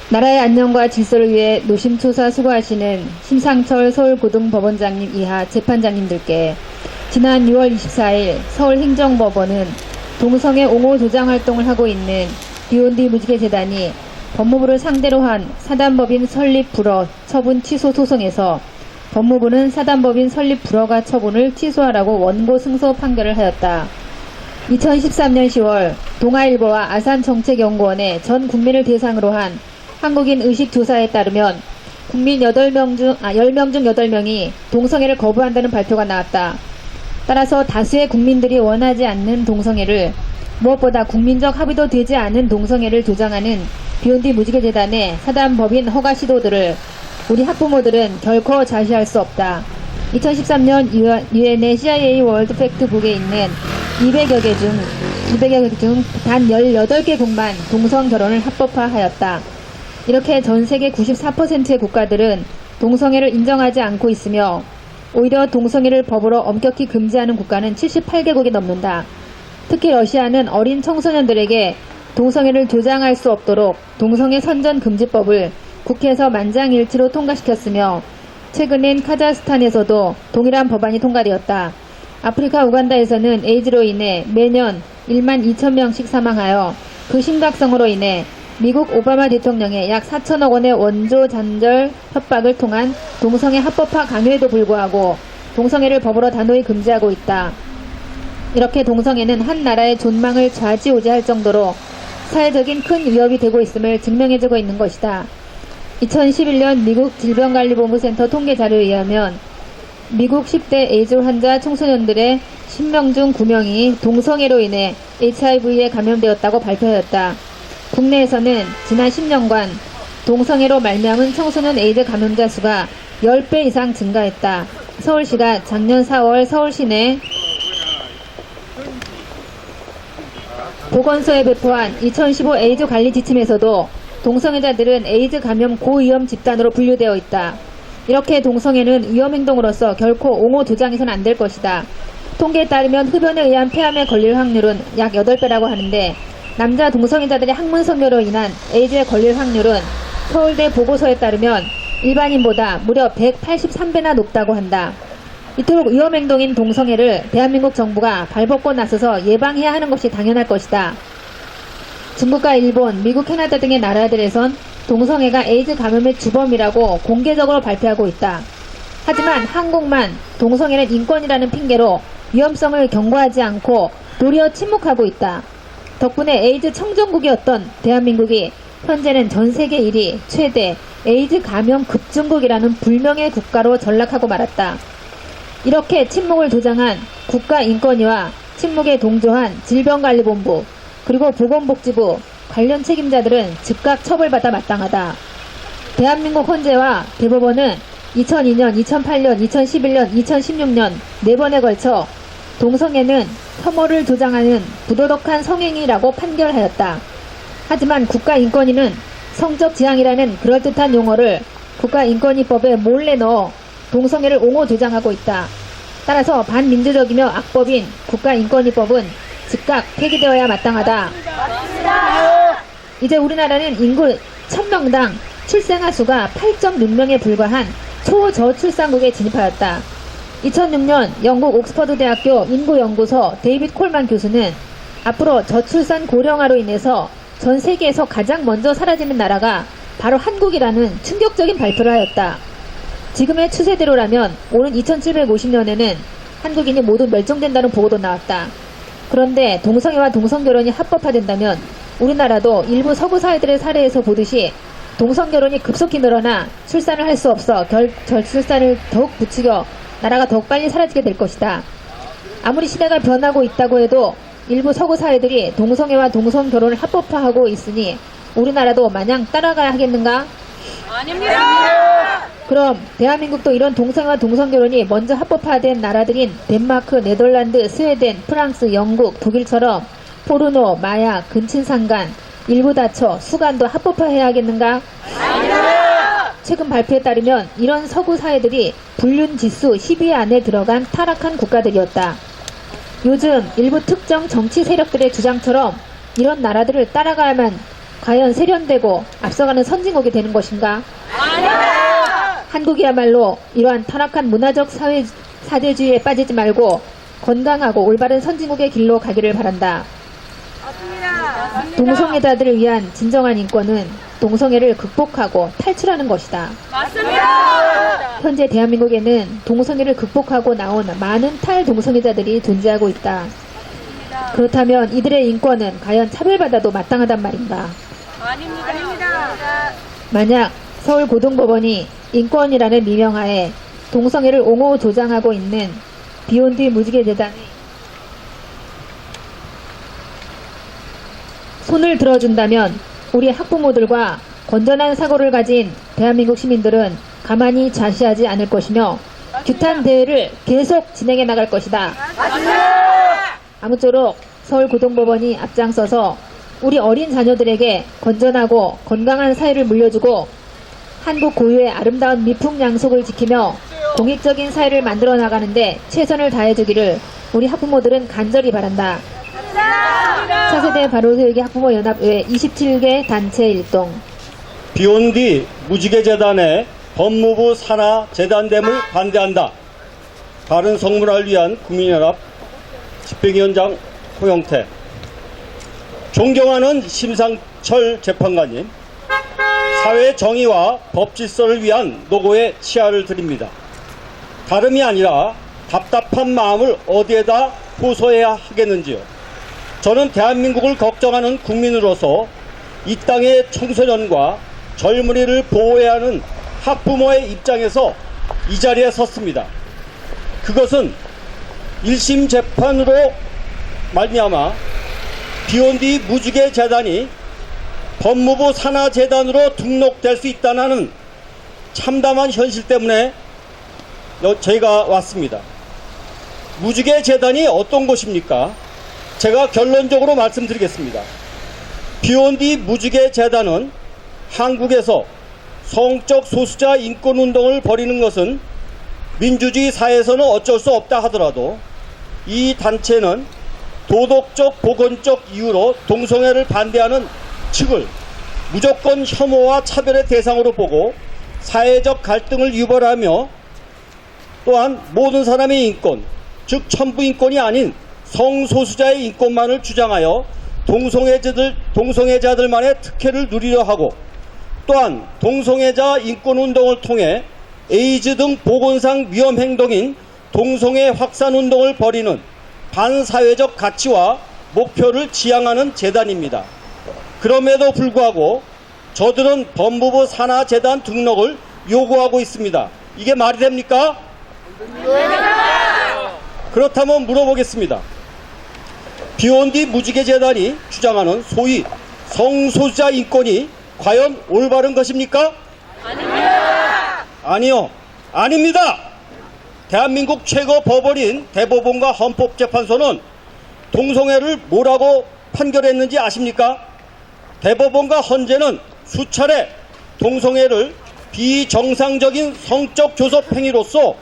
나라의 안녕과 질서를 위해 노심초사 수고하시는 심상철 서울고등법원장님 이하 재판장님들께 지난 6월 24일 서울행정법원은 동성애 옹호 조장 활동을 하고 있는 비욘디 무지개재단이 법무부를 상대로 한 사단법인 설립 불허 처분 취소 소송에서 법무부는 사단법인 설립 불허가 처분을 취소하라고 원고 승소 판결을 하였다. 2013년 10월 동아일보와 아산정책연구원의 전 국민을 대상으로 한 한국인 의식조사에 따르면 국민 10명 중 8명이 동성애를 거부한다는 발표가 나왔다. 따라서 다수의 국민들이 원하지 않는 동성애를, 무엇보다 국민적 합의도 되지 않은 동성애를 조장하는 비욘디 무지개재단의 사단법인 허가 시도들을 우리 학부모들은 결코 자시할 수 없다. 2013년 유엔의 CIA 월드 팩트북에 있는 200여 개 중 단 18개국만 동성 결혼을 합법화하였다. 이렇게 전 세계 94%의 국가들은 동성애를 인정하지 않고 있으며 오히려 동성애를 법으로 엄격히 금지하는 국가는 78개국이 넘는다. 특히 러시아는 어린 청소년들에게 동성애를 조장할 수 없도록 동성애 선전 금지법을 국회에서 만장일치로 통과시켰으며 최근엔 카자흐스탄에서도 동일한 법안이 통과되었다. 아프리카 우간다에서는 에이즈로 인해 매년 1만 2천 명씩 사망하여 그 심각성으로 인해 미국 오바마 대통령의 약 4천억 원의 원조 잔절 협박을 통한 동성애 합법화 강요에도 불구하고 동성애를 법으로 단호히 금지하고 있다. 이렇게 동성애는 한 나라의 존망을 좌지우지할 정도로 사회적인 큰 위협이 되고 있음을 증명해주고 있는 것이다. 2011년 미국 질병관리본부센터 통계 자료에 의하면 미국 10대 에이즈 환자 청소년들의 10명 중 9명이 동성애로 인해 HIV에 감염되었다고 발표하였다. 국내에서는 지난 10년간 동성애로 말미암은 청소년 에이즈 감염자 수가 10배 이상 증가했다. 서울시가 작년 4월 서울시내 보건소에 배포한 2015 에이즈 관리 지침에서도 동성애자들은 에이즈 감염 고위험 집단으로 분류되어 있다. 이렇게 동성애는 위험행동으로서 결코 옹호 조장해서는 안 될 것이다. 통계에 따르면 흡연에 의한 폐암에 걸릴 확률은 약 8배라고 하는데 남자 동성애자들의 학문 성교로 인한 에이즈에 걸릴 확률은 서울대 보고서에 따르면 일반인보다 무려 183배나 높다고 한다. 이토록 위험행동인 동성애를 대한민국 정부가 발벗고 나서서 예방해야 하는 것이 당연할 것이다. 중국과 일본, 미국, 캐나다 등의 나라들에선 동성애가 에이즈 감염의 주범이라고 공개적으로 발표하고 있다. 하지만 한국만 동성애는 인권이라는 핑계로 위험성을 경고하지 않고 도리어 침묵하고 있다. 덕분에 에이즈 청정국이었던 대한민국이 현재는 전세계 1위 최대 에이즈 감염 급증국이라는 불명예 국가로 전락하고 말았다. 이렇게 침묵을 조장한 국가인권위와 침묵에 동조한 질병관리본부 그리고 보건복지부 관련 책임자들은 즉각 처벌받아 마땅하다. 대한민국 헌재와 대법원은 2002년, 2008년, 2011년, 2016년 4번에 걸쳐 동성애는 혐오를 조장하는 부도덕한 성행위라고 판결하였다. 하지만 국가인권위는 성적 지향이라는 그럴듯한 용어를 국가인권위법에 몰래 넣어 동성애를 옹호 조장하고 있다. 따라서 반민주적이며 악법인 국가인권위법은 즉각 폐기되어야 마땅하다. 이제 우리나라는 인구 1000명당 출생아 수가 8.6명에 불과한 초저출산국에 진입하였다. 2006년 영국 옥스퍼드 대학교 인구연구소 데이빗 콜만 교수는 앞으로 저출산 고령화로 인해서 전 세계에서 가장 먼저 사라지는 나라가 바로 한국이라는 충격적인 발표를 하였다. 지금의 추세대로라면 오는 2750년에는 한국인이 모두 멸종된다는 보고도 나왔다. 그런데 동성애와 동성결혼이 합법화된다면 우리나라도 일부 서구 사회들의 사례에서 보듯이 동성결혼이 급속히 늘어나 출산을 할 수 없어 저출산을 더욱 부추겨 나라가 더욱 빨리 사라지게 될 것이다. 아무리 시대가 변하고 있다고 해도 일부 서구 사회들이 동성애와 동성결혼을 합법화하고 있으니 우리나라도 마냥 따라가야 하겠는가? 아닙니다. 그럼 대한민국도 이런 동성애와 동성결혼이 먼저 합법화된 나라들인 덴마크, 네덜란드, 스웨덴, 프랑스, 영국, 독일처럼 포르노, 마약, 근친상간, 일부 다처, 수간도 합법화해야 하겠는가? 아닙니다. 최근 발표에 따르면 이런 서구 사회들이 불륜 지수 10위 안에 들어간 타락한 국가들이었다. 요즘 일부 특정 정치 세력들의 주장처럼 이런 나라들을 따라가야만 과연 세련되고 앞서가는 선진국이 되는 것인가? 아닙니다. 한국이야말로 이러한 타락한 문화적 사대주의에 빠지지 말고 건강하고 올바른 선진국의 길로 가기를 바란다. 맞습니다. 동성애자들을 위한 진정한 인권은 동성애를 극복하고 탈출하는 것이다. 맞습니다. 현재 대한민국에는 동성애를 극복하고 나온 많은 탈동성애자들이 존재하고 있다. 그렇다면 이들의 인권은 과연 차별받아도 마땅하단 말인가? 아닙니다. 만약 서울고등법원이 인권이라는 미명하에 동성애를 옹호 조장하고 있는 비욘드 무지개재단의 손을 들어준다면 우리 학부모들과 건전한 사고를 가진 대한민국 시민들은 가만히 좌시하지 않을 것이며 규탄 대회를 계속 진행해 나갈 것이다. 아무쪼록 서울고등법원이 앞장서서 우리 어린 자녀들에게 건전하고 건강한 사회를 물려주고 한국 고유의 아름다운 미풍양속을 지키며 공익적인 사회를 만들어 나가는데 최선을 다해주기를 우리 학부모들은 간절히 바란다. 차세대 바로세우기 학부모연합의회 27개 단체 일동. 비욘디 무지개재단의 법무부 산하 재단됨을 반대한다. 바른 성문화를 위한 국민연합 집행위원장 호영태. 존경하는 심상철 재판관님, 사회 정의와 법 질서를 위한 노고에 치하를 드립니다. 다름이 아니라 답답한 마음을 어디에다 호소해야 하겠는지요. 저는 대한민국을 걱정하는 국민으로서 이 땅의 청소년과 젊은이를 보호해야 하는 학부모의 입장에서 이 자리에 섰습니다. 그것은 1심 재판으로 말미암아 비욘디 무지개재단이 법무부 산하재단으로 등록될 수 있다는 참담한 현실 때문에 저희가 왔습니다. 무지개재단이 어떤 곳입니까? 제가 결론적으로 말씀드리겠습니다. 비욘디 무지개재단은 한국에서 성적 소수자 인권운동을 벌이는 것은 민주주의 사회에서는 어쩔 수 없다 하더라도 이 단체는 도덕적, 보건적 이유로 동성애를 반대하는 측을 무조건 혐오와 차별의 대상으로 보고 사회적 갈등을 유발하며 또한 모든 사람의 인권, 즉 천부 인권이 아닌 성소수자의 인권만을 주장하여 동성애자들만의 특혜를 누리려 하고 또한 동성애자 인권운동을 통해 에이즈 등 보건상 위험 행동인 동성애 확산운동을 벌이는 반사회적 가치와 목표를 지향하는 재단입니다. 그럼에도 불구하고 저들은 법무부 산하재단 등록을 요구하고 있습니다. 이게 말이 됩니까? 그렇다면 물어보겠습니다. 비욘디 무지개재단이 주장하는 소위 성소수자 인권이 과연 올바른 것입니까? 아니요. 아닙니다. 대한민국 최고 법원인 대법원과 헌법재판소는 동성애를 뭐라고 판결했는지 아십니까? 대법원과 헌재는 수차례 동성애를 비정상적인 성적 교섭 행위로서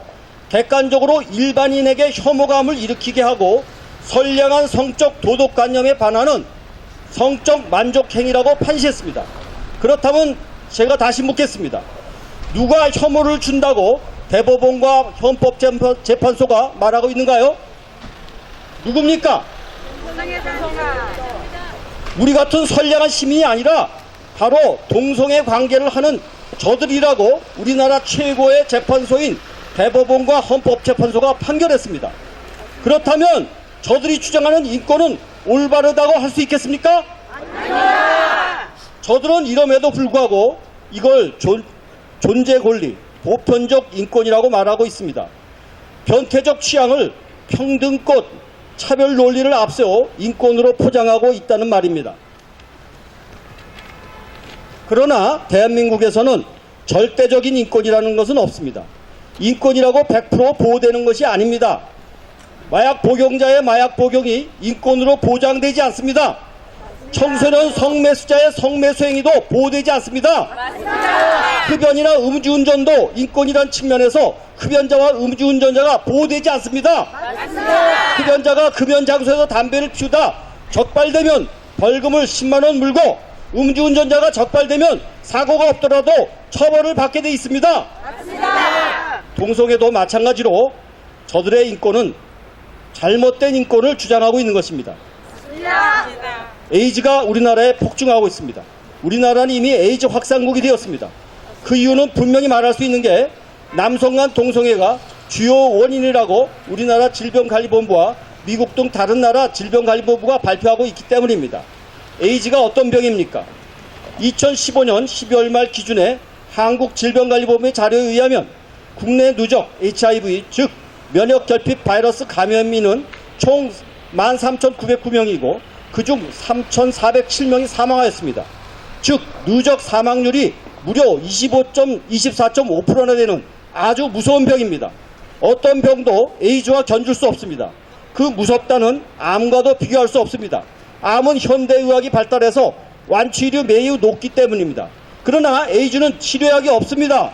객관적으로 일반인에게 혐오감을 일으키게 하고 선량한 성적 도덕관념에 반하는 성적 만족 행위라고 판시했습니다. 그렇다면 제가 다시 묻겠습니다. 누가 혐오를 준다고 대법원과 헌법재판소가 말하고 있는가요? 누굽니까? 우리 같은 선량한 시민이 아니라 바로 동성애 관계를 하는 저들이라고 우리나라 최고의 재판소인 대법원과 헌법재판소가 판결했습니다. 그렇다면 저들이 주장하는 인권은 올바르다고 할 수 있겠습니까? 아닙니다. 저들은 이럼에도 불구하고 이걸 존재 권리, 보편적 인권이라고 말하고 있습니다. 변태적 취향을 평등권, 차별 논리를 앞세워 인권으로 포장하고 있다는 말입니다. 그러나 대한민국에서는 절대적인 인권이라는 것은 없습니다. 인권이라고 100% 보호되는 것이 아닙니다. 마약 복용자의 마약 복용이 인권으로 보장되지 않습니다. 청소년 성매수자의 성매수 행위도 보호되지 않습니다. 흡연이나 음주운전도 인권이란 측면에서 흡연자와 음주운전자가 보호되지 않습니다. 흡연자가 금연 장소에서 담배를 피우다 적발되면 벌금을 10만 원 물고 음주운전자가 적발되면 사고가 없더라도 처벌을 받게 돼 있습니다. 동성애도 마찬가지로 저들의 인권은 잘못된 인권을 주장하고 있는 것입니다. 에이즈가 우리나라에 폭증하고 있습니다. 우리나라는 이미 에이즈 확산국이 되었습니다. 그 이유는 분명히 말할 수 있는 게 남성 간 동성애가 주요 원인이라고 우리나라 질병관리본부와 미국 등 다른 나라 질병관리본부가 발표하고 있기 때문입니다. 에이즈가 어떤 병입니까? 2015년 12월 말 기준에 한국질병관리본부의 자료에 의하면 국내 누적 HIV 즉 면역결핍 바이러스 감염인은 총 13,909명이고 그중 3,407명이 사망하였습니다. 즉 누적 사망률이 무려 24.5%나 되는 아주 무서운 병입니다. 어떤 병도 에이즈와 견줄 수 없습니다. 그 무섭다는 암과도 비교할 수 없습니다. 암은 현대의학이 발달해서 완치율이 매우 높기 때문입니다. 그러나 에이즈는 치료약이 없습니다.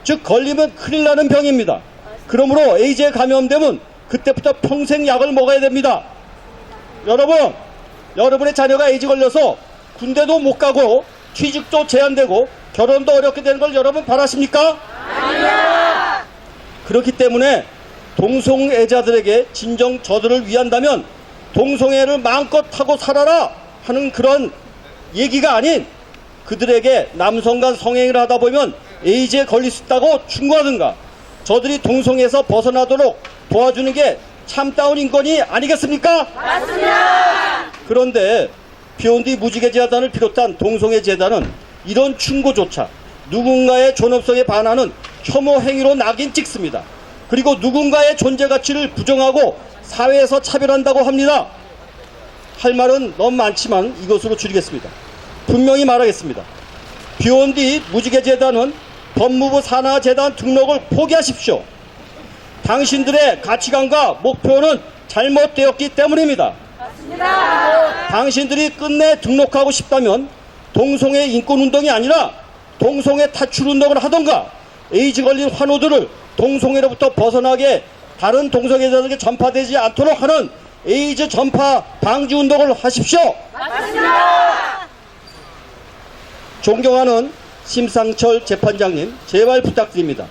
즉 걸리면 큰일 나는 병입니다. 그러므로 에이즈에 감염되면 그때부터 평생 약을 먹어야 됩니다. 여러분의 자녀가 에이즈 걸려서 군대도 못 가고 취직도 제한되고 결혼도 어렵게 되는 걸 여러분 바라십니까? 아니요. 그렇기 때문에 동성애자들에게 진정 저들을 위한다면 동성애를 마음껏 하고 살아라 하는 그런 얘기가 아닌 그들에게 남성 간 성행위를 하다 보면 에이즈에 걸릴 수 있다고 충고하든가 저들이 동성애에서 벗어나도록 도와주는 게 참다운 인권이 아니겠습니까? 맞습니다. 그런데 비욘디 무지개재단을 비롯한 동성애재단은 이런 충고조차 누군가의 존엄성에 반하는 혐오 행위로 낙인 찍습니다. 그리고 누군가의 존재 가치를 부정하고 사회에서 차별한다고 합니다. 할 말은 너무 많지만 이것으로 줄이겠습니다. 분명히 말하겠습니다. 비욘디 무지개재단은 법무부 산하재단 등록을 포기하십시오. 당신들의 가치관과 목표는 잘못되었기 때문입니다. 맞습니다. 당신들이 끝내 등록하고 싶다면 동성애 인권운동이 아니라 동성애 탈출운동을 하던가 에이즈 걸린 환우들을 동성애로부터 벗어나게 다른 동성애자들에게 전파되지 않도록 하는 에이즈 전파 방지운동을 하십시오. 맞습니다. 존경하는 심상철 재판장님 제발 부탁드립니다.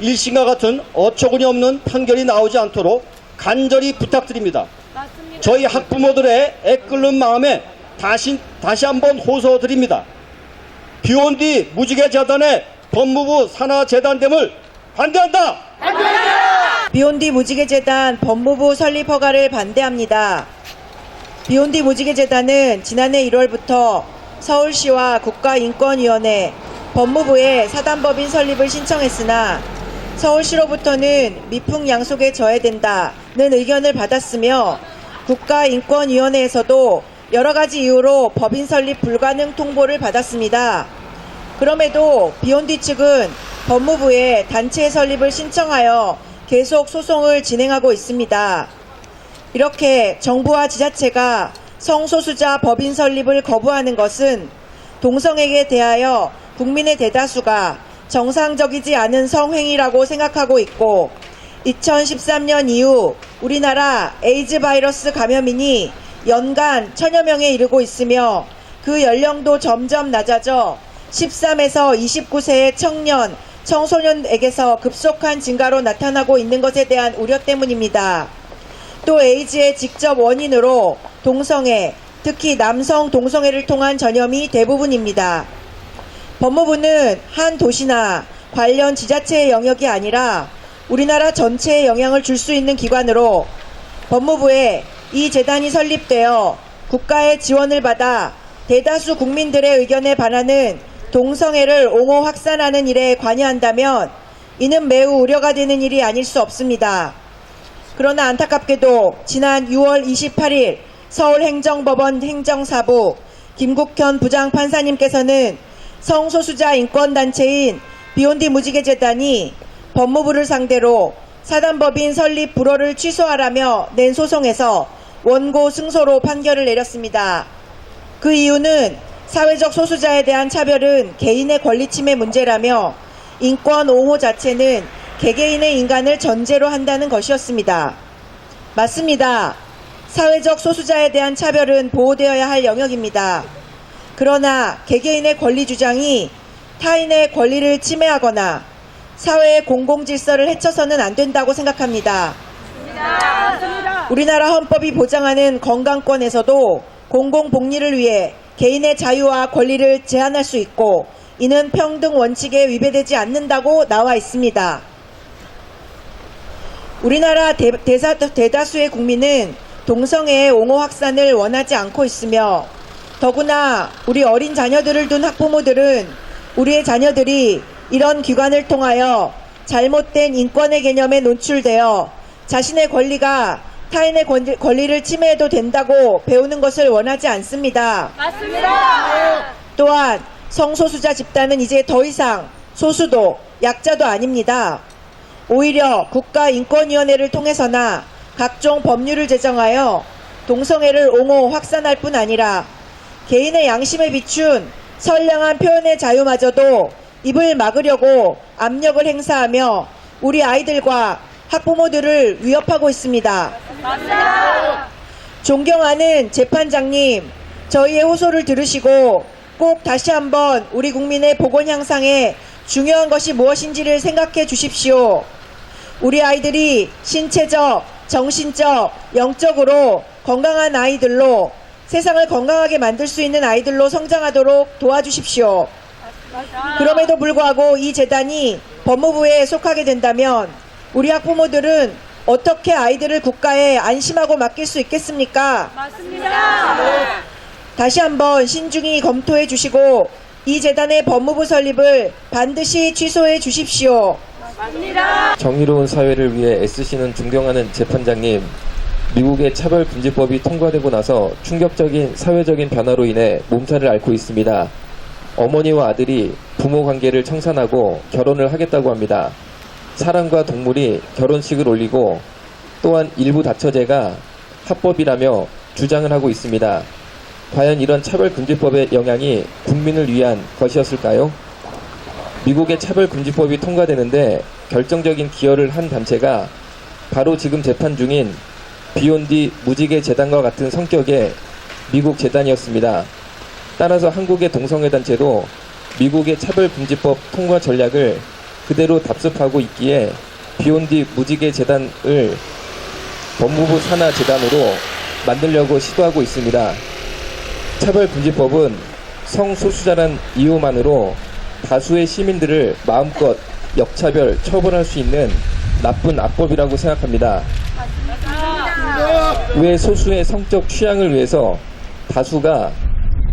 1심과 같은 어처구니 없는 판결이 나오지 않도록 간절히 부탁드립니다. 맞습니다. 저희 학부모들의 애끓는 마음에 다시 한번 호소드립니다. 비욘디 무지개재단의 법무부 산하재단됨을 반대한다! 반대한다! 비욘디 무지개재단 법무부 설립 허가를 반대합니다. 비욘디 무지개재단은 지난해 1월부터 서울시와 국가인권위원회, 법무부에 사단법인 설립을 신청했으나 서울시로부터는 미풍양속에 져야 된다는 의견을 받았으며 국가인권위원회에서도 여러가지 이유로 법인 설립 불가능 통보를 받았습니다. 그럼에도 비욘디 측은 법무부에 단체 설립을 신청하여 계속 소송을 진행하고 있습니다. 이렇게 정부와 지자체가 성소수자 법인 설립을 거부하는 것은 동성애에 대하여 국민의 대다수가 정상적이지 않은 성행위라고 생각하고 있고 2013년 이후 우리나라 에이즈 바이러스 감염인이 연간 1000여 명에 이르고 있으며 그 연령도 점점 낮아져 13에서 29세의 청년, 청소년에게서 급속한 증가로 나타나고 있는 것에 대한 우려 때문입니다. 또 에이즈의 직접 원인으로 동성애, 특히 남성 동성애를 통한 전염이 대부분입니다. 법무부는 한 도시나 관련 지자체의 영역이 아니라 우리나라 전체에 영향을 줄 수 있는 기관으로 법무부에 이 재단이 설립되어 국가의 지원을 받아 대다수 국민들의 의견에 반하는 동성애를 옹호 확산하는 일에 관여한다면 이는 매우 우려가 되는 일이 아닐 수 없습니다. 그러나 안타깝게도 지난 6월 28일 서울행정법원 행정사부 김국현 부장판사님께서는 성소수자 인권단체인 비욘디 무지개재단이 법무부를 상대로 사단법인 설립 불허를 취소하라며 낸 소송에서 원고 승소로 판결을 내렸습니다. 그 이유는 사회적 소수자에 대한 차별은 개인의 권리 침해 문제라며 인권 옹호 자체는 개개인의 인간을 전제로 한다는 것이었습니다. 맞습니다. 사회적 소수자에 대한 차별은 보호되어야 할 영역입니다. 그러나 개개인의 권리 주장이 타인의 권리를 침해하거나 사회의 공공질서를 해쳐서는 안 된다고 생각합니다. 우리나라 헌법이 보장하는 건강권에서도 공공복리를 위해 개인의 자유와 권리를 제한할 수 있고 이는 평등 원칙에 위배되지 않는다고 나와 있습니다. 우리나라 대다수의 국민은 동성애의 옹호 확산을 원하지 않고 있으며 더구나 우리 어린 자녀들을 둔 학부모들은 우리의 자녀들이 이런 기관을 통하여 잘못된 인권의 개념에 노출되어 자신의 권리가 타인의 권리를 침해해도 된다고 배우는 것을 원하지 않습니다. 맞습니다. 또한 성소수자 집단은 이제 더 이상 소수도 약자도 아닙니다. 오히려 국가인권위원회를 통해서나 각종 법률을 제정하여 동성애를 옹호 확산할 뿐 아니라 개인의 양심에 비춘 선량한 표현의 자유마저도 입을 막으려고 압력을 행사하며 우리 아이들과 학부모들을 위협하고 있습니다. 맞습니다. 존경하는 재판장님, 저희의 호소를 들으시고 꼭 다시 한번 우리 국민의 보건 향상에 중요한 것이 무엇인지를 생각해 주십시오. 우리 아이들이 신체적, 정신적, 영적으로 건강한 아이들로 세상을 건강하게 만들 수 있는 아이들로 성장하도록 도와주십시오. 그럼에도 불구하고 이 재단이 법무부에 속하게 된다면 우리 학부모들은 어떻게 아이들을 국가에 안심하고 맡길 수 있겠습니까? 맞습니다. 다시 한번 신중히 검토해 주시고 이 재단의 법무부 설립을 반드시 취소해 주십시오. 맞습니다. 정의로운 사회를 위해 애쓰시는 존경하는 재판장님, 미국의 차별금지법이 통과되고 나서 충격적인 사회적인 변화로 인해 몸살을 앓고 있습니다. 어머니와 아들이 부모 관계를 청산하고 결혼을 하겠다고 합니다. 사람과 동물이 결혼식을 올리고 또한 일부 다처제가 합법이라며 주장을 하고 있습니다. 과연 이런 차별금지법의 영향이 국민을 위한 것이었을까요? 미국의 차별금지법이 통과되는데 결정적인 기여를 한 단체가 바로 지금 재판 중인 비욘디 무지개 재단과 같은 성격의 미국 재단이었습니다. 따라서 한국의 동성애 단체도 미국의 차별금지법 통과 전략을 그대로 답습하고 있기에 비욘디 무지개 재단을 법무부 산하 재단으로 만들려고 시도하고 있습니다. 차별금지법은 성소수자란 이유만으로 다수의 시민들을 마음껏 역차별, 처벌할 수 있는 나쁜 악법이라고 생각합니다. 왜 소수의 성적 취향을 위해서 다수가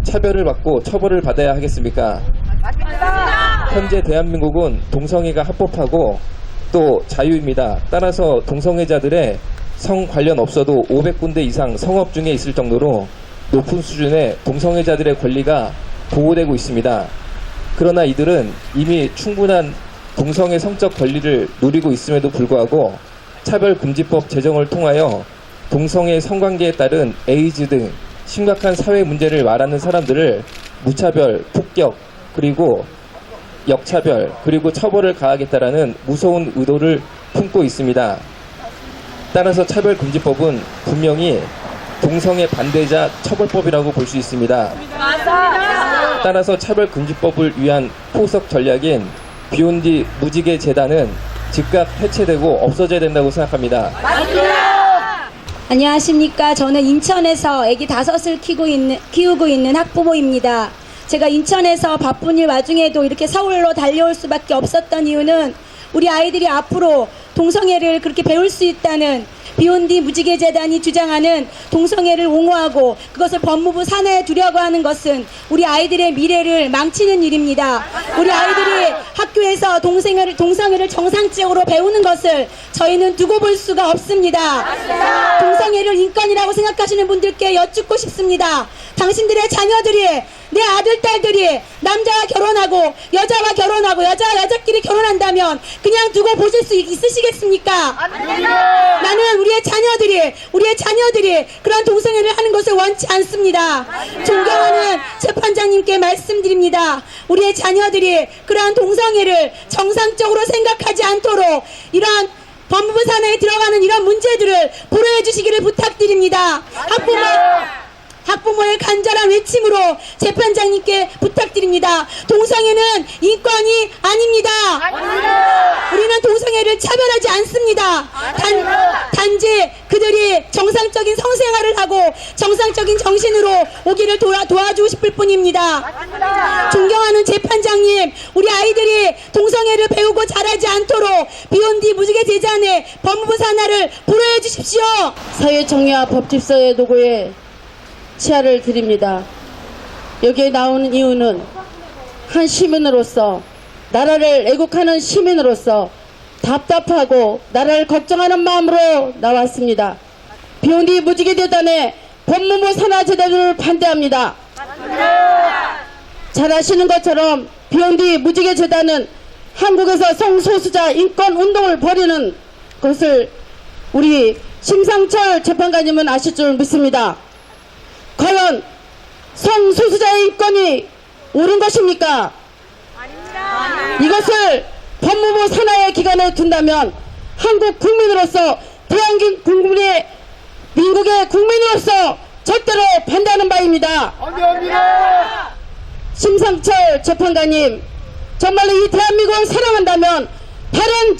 차별을 받고 처벌을 받아야 하겠습니까? 현재 대한민국은 동성애가 합법하고 또 자유입니다. 따라서 동성애자들의 성 관련 없어도 500군데 이상 성업 중에 있을 정도로 높은 수준의 동성애자들의 권리가 보호되고 있습니다. 그러나 이들은 이미 충분한 동성애 성적 권리를 누리고 있음에도 불구하고 차별금지법 제정을 통하여 동성애 성관계에 따른 에이즈 등 심각한 사회 문제를 말하는 사람들을 무차별, 폭격, 그리고 역차별, 그리고 처벌을 가하겠다라는 무서운 의도를 품고 있습니다. 따라서 차별금지법은 분명히 동성애 반대자 처벌법이라고 볼 수 있습니다. 맞습니다. 따라서 차별금지법을 위한 포석 전략인 비욘디 무지개 재단은 즉각 해체되고 없어져야 된다고 생각합니다. 안녕하십니까. 저는 인천에서 아기 5을 키우고 있는 학부모입니다. 제가 인천에서 바쁜 일 와중에도 이렇게 서울로 달려올 수밖에 없었던 이유는 우리 아이들이 앞으로 동성애를 그렇게 배울 수 있다는 비욘디 무지개 재단이 주장하는 동성애를 옹호하고 그것을 법무부 산하에 두려고 하는 것은 우리 아이들의 미래를 망치는 일입니다. 우리 아이들이 학교에서 동성애를 정상적으로 배우는 것을 저희는 두고 볼 수가 없습니다. 동성애를 인권이라고 생각하시는 분들께 여쭙고 싶습니다. 당신들의 자녀들이, 내 아들, 딸들이 남자와 결혼하고 여자와 결혼하고 여자와 여자끼리 결혼한다면 그냥 두고 보실 수 있으시겠습니까? 나는 우리의 자녀들이 우리의 자녀들이 그러한 동성애를 하는 것을 원치 않습니다. 존경하는 재판장님께 말씀드립니다. 우리의 자녀들이 그러한 동성애를 정상적으로 생각하지 않도록 이러한 법무부 산하에 들어가는 이런 문제들을 보호해 주시기를 부탁드립니다. 학부모의 간절한 외침으로 재판장님께 부탁드립니다. 동성애는 인권이 아닙니다. 우리는 동성애를 차별하지 않습니다. 단지 그들이 정상적인 성생활을 하고 정상적인 정신으로 오기를 도와주고 싶을 뿐입니다. 존경하는 재판장님, 우리 아이들이 동성애를 배우고 자라지 않도록 비욘디 무지개 제잔의 법무부 산하를 보호해 주십시오. 사회청약 법집서의 노고에 치하를 드립니다. 여기에 나오는 이유는 한 시민으로서, 나라를 애국하는 시민으로서 답답하고 나라를 걱정하는 마음으로 나왔습니다. 비욘디 무지개재단의 법무부 산하제도를 반대합니다. 잘 아시는 것처럼 비욘디 무지개재단은 한국에서 성소수자 인권 운동을 벌이는 것을 우리 심상철 재판관님은 아실 줄 믿습니다. 과연 성소수자의 인권이 옳은 것입니까? 이것을 법무부 산하의 기관에 둔다면 한국 국민으로서, 대한민국의 국민으로서 절대로 반대하는 바입니다. 심상철 재판관님, 정말로 이 대한민국을 사랑한다면 바른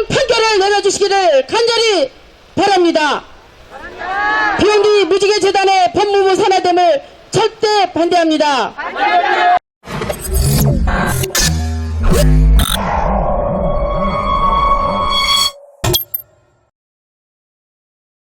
판결을 내려주시기를 간절히 바랍니다. 비욘디 무지개 재단의 법무부 산하됨을 절대 반대합니다.